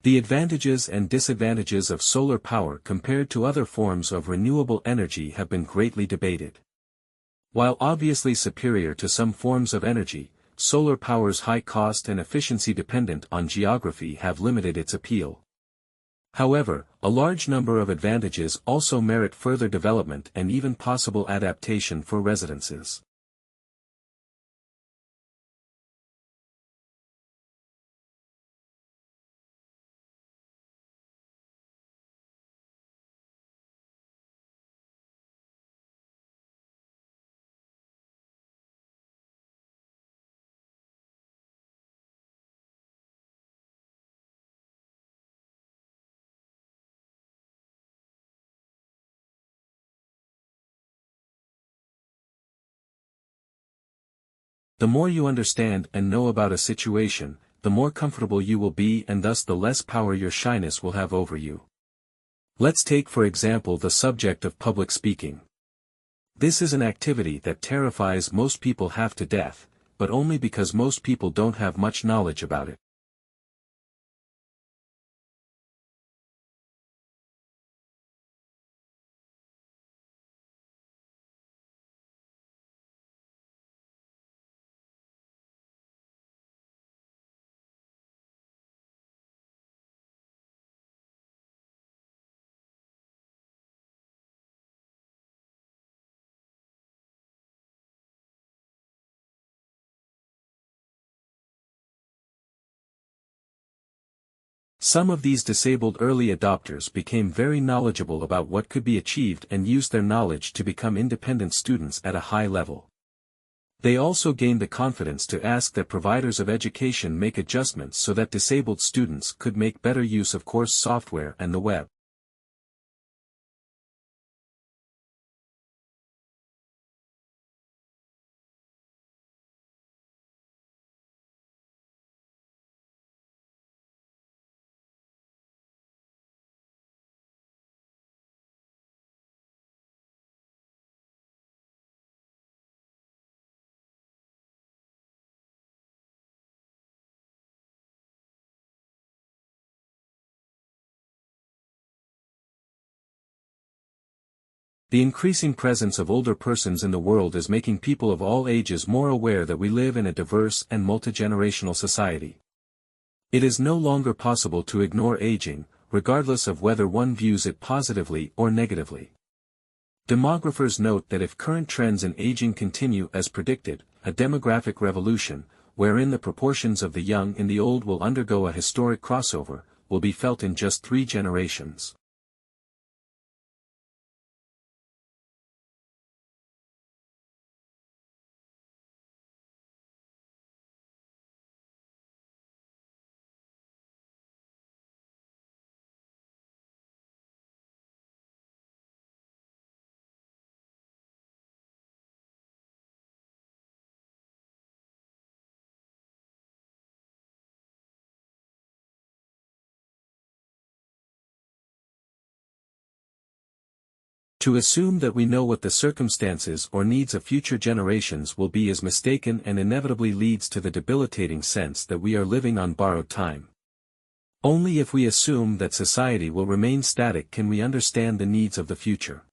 The advantages and disadvantages of solar power compared to other forms of renewable energy have been greatly debated. While obviously superior to some forms of energy, solar power's high cost and efficiency dependent on geography have limited its appeal. However, a large number of advantages also merit further development and even possible adaptation for residences. The more you understand and know about a situation, the more comfortable you will be and thus the less power your shyness will have over you. Let's take for example the subject of public speaking. This is an activity that terrifies most people half to death, but only because most people don't have much knowledge about it. Some of these disabled early adopters became very knowledgeable about what could be achieved and used their knowledge to become independent students at a high level. They also gained the confidence to ask that providers of education make adjustments so that disabled students could make better use of course software and the web. The increasing presence of older persons in the world is making people of all ages more aware that we live in a diverse and multi-generational society. It is no longer possible to ignore aging, regardless of whether one views it positively or negatively. Demographers note that if current trends in aging continue as predicted, a demographic revolution, wherein the proportions of the young and the old will undergo a historic crossover, will be felt in just 3 generations. To assume that we know what the circumstances or needs of future generations will be is mistaken and inevitably leads to the debilitating sense that we are living on borrowed time. Only if we assume that society will remain static can we understand the needs of the future.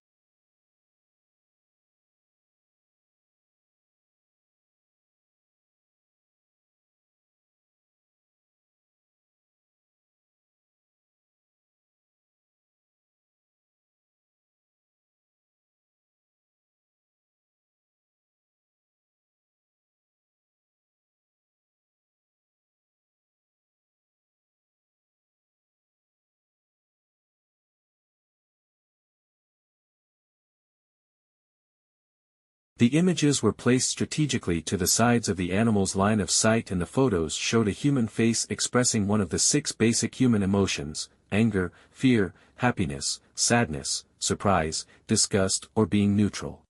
The images were placed strategically to the sides of the animal's line of sight and the photos showed a human face expressing one of the 6 basic human emotions: anger, fear, happiness, sadness, surprise, disgust, or being neutral.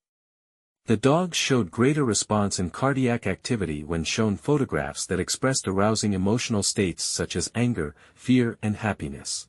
The dogs showed greater response in cardiac activity when shown photographs that expressed arousing emotional states such as anger, fear, and happiness.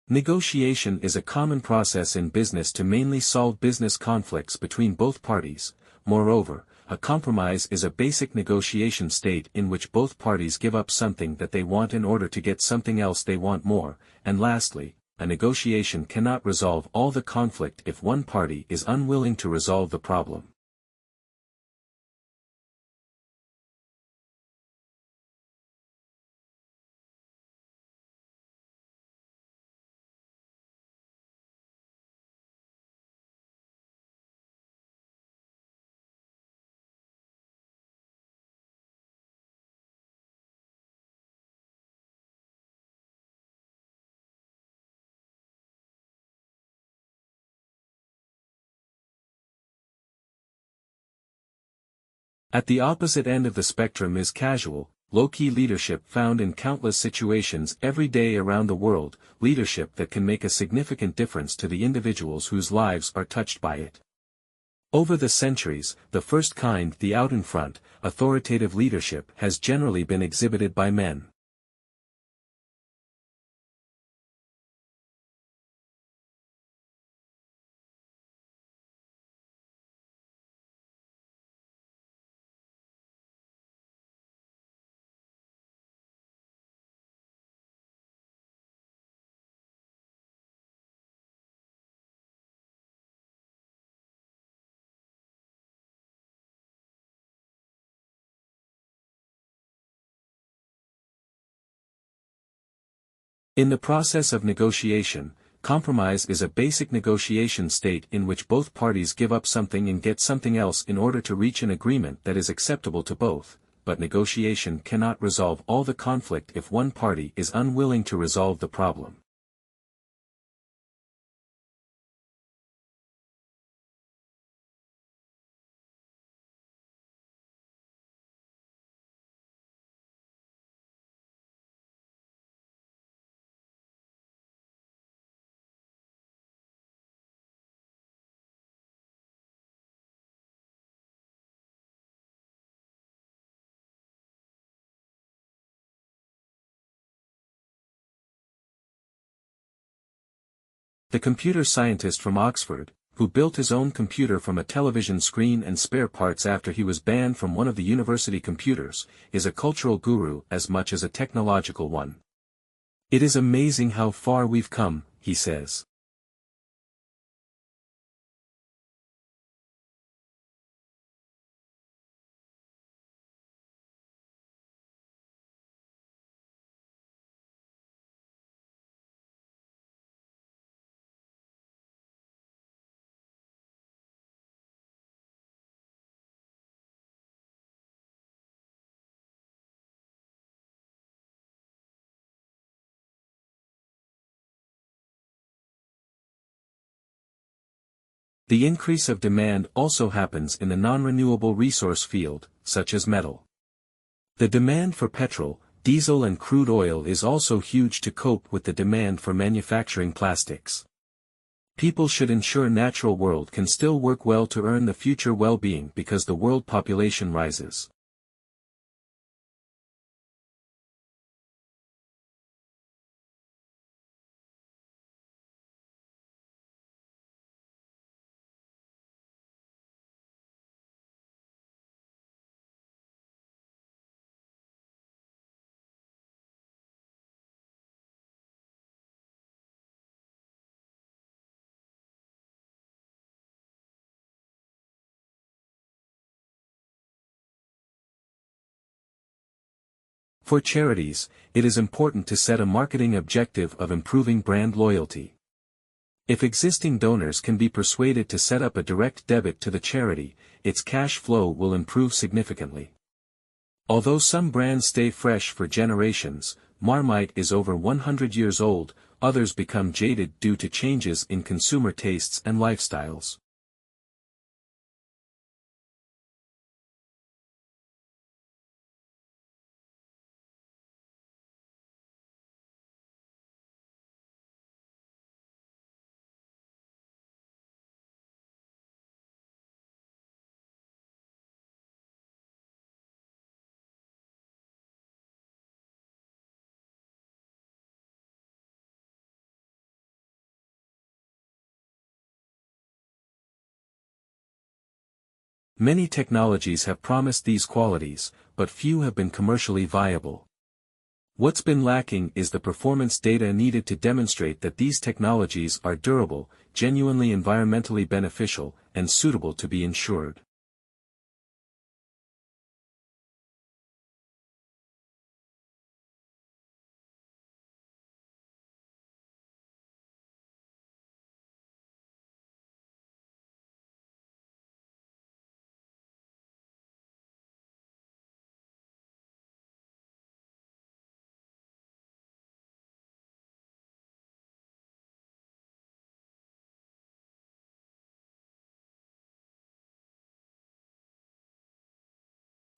Negotiation is a common process in business to mainly solve business conflicts between both parties. Moreover, a compromise is a basic negotiation state in which both parties give up something that they want in order to get something else they want more, and lastly, a negotiation cannot resolve all the conflict if one party is unwilling to resolve the problem. At the opposite end of the spectrum is casual, low-key leadership found in countless situations every day around the world, leadership that can make a significant difference to the individuals whose lives are touched by it. Over the centuries, the first kind, the out in front, authoritative leadership has generally been exhibited by men. In the process of negotiation, compromise is a basic negotiation state in which both parties give up something and get something else in order to reach an agreement that is acceptable to both, but negotiation cannot resolve all the conflict if one party is unwilling to resolve the problem. The computer scientist from Oxford, who built his own computer from a television screen and spare parts after he was banned from one of the university computers, is a cultural guru as much as a technological one. "It is amazing how far we've come," he says. The increase of demand also happens in the non-renewable resource field, such as metal. The demand for petrol, diesel and crude oil is also huge to cope with the demand for manufacturing plastics. People should ensure natural world can still work well to earn the future well-being because the world population rises. For charities, it is important to set a marketing objective of improving brand loyalty. If existing donors can be persuaded to set up a direct debit to the charity, its cash flow will improve significantly. Although some brands stay fresh for generations, Marmite is over 100 years old, others become jaded due to changes in consumer tastes and lifestyles. Many technologies have promised these qualities, but few have been commercially viable. What's been lacking is the performance data needed to demonstrate that these technologies are durable, genuinely environmentally beneficial, and suitable to be insured.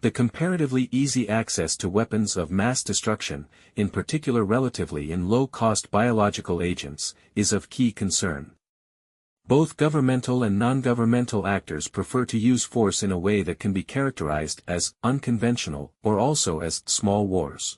The comparatively easy access to weapons of mass destruction, in particular relatively in low-cost biological agents, is of key concern. Both governmental and non-governmental actors prefer to use force in a way that can be characterized as unconventional or also as small wars.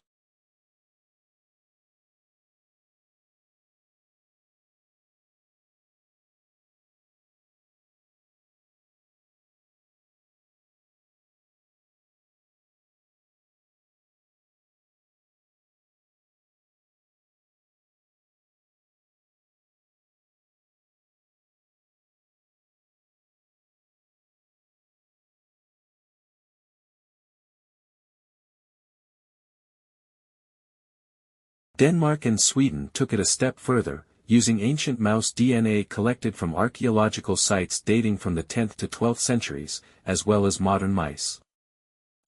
Denmark and Sweden took it a step further, using ancient mouse DNA collected from archaeological sites dating from the 10th to 12th centuries, as well as modern mice.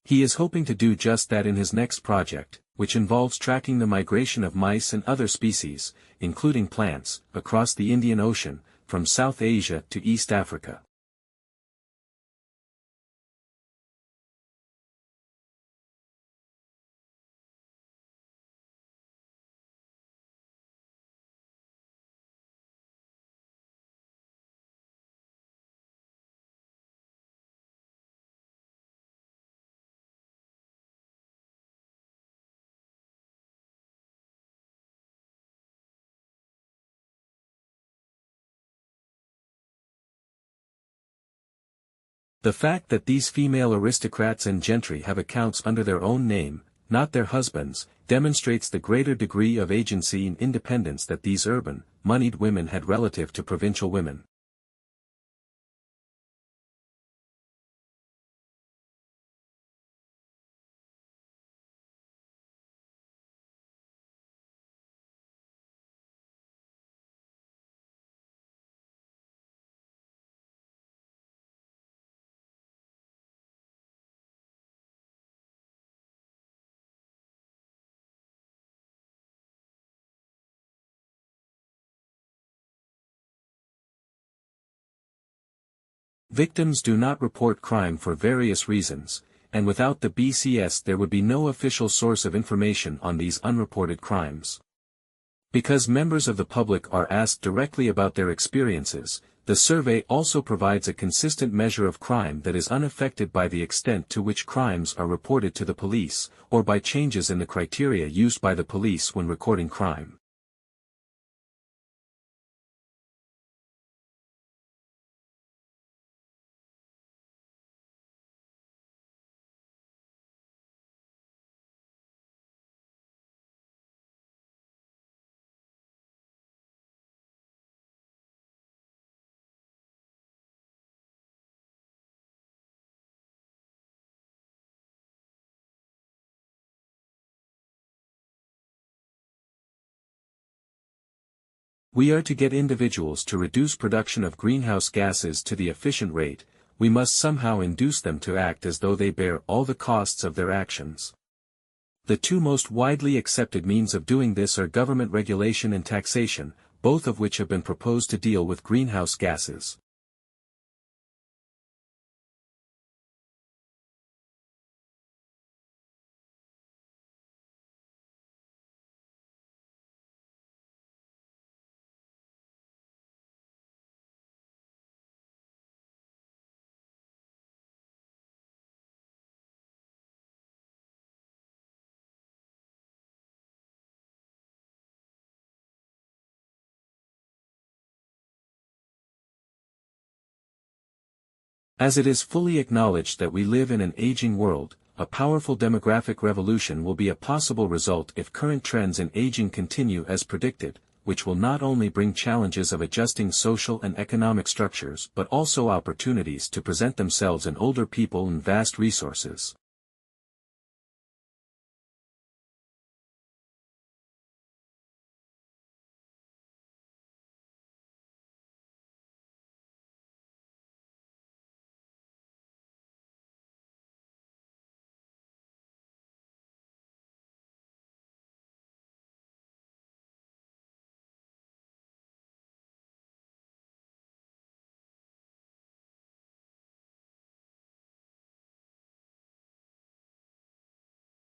He is hoping to do just that in his next project, which involves tracking the migration of mice and other species, including plants, across the Indian Ocean, from South Asia to East Africa. The fact that these female aristocrats and gentry have accounts under their own name, not their husbands', demonstrates the greater degree of agency and independence that these urban, moneyed women had relative to provincial women. Victims do not report crime for various reasons, and without the BCS there would be no official source of information on these unreported crimes. Because members of the public are asked directly about their experiences, the survey also provides a consistent measure of crime that is unaffected by the extent to which crimes are reported to the police, or by changes in the criteria used by the police when recording crime. We are to get individuals to reduce production of greenhouse gases to the efficient rate, we must somehow induce them to act as though they bear all the costs of their actions. The two most widely accepted means of doing this are government regulation and taxation, both of which have been proposed to deal with greenhouse gases. As it is fully acknowledged that we live in an aging world, a powerful demographic revolution will be a possible result if current trends in aging continue as predicted, which will not only bring challenges of adjusting social and economic structures but also opportunities to present themselves in older people and vast resources.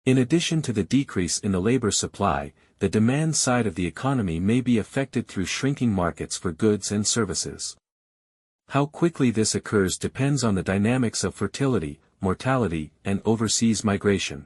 In addition to the decrease in the labor supply, the demand side of the economy may be affected through shrinking markets for goods and services. How quickly this occurs depends on the dynamics of fertility, mortality, and overseas migration.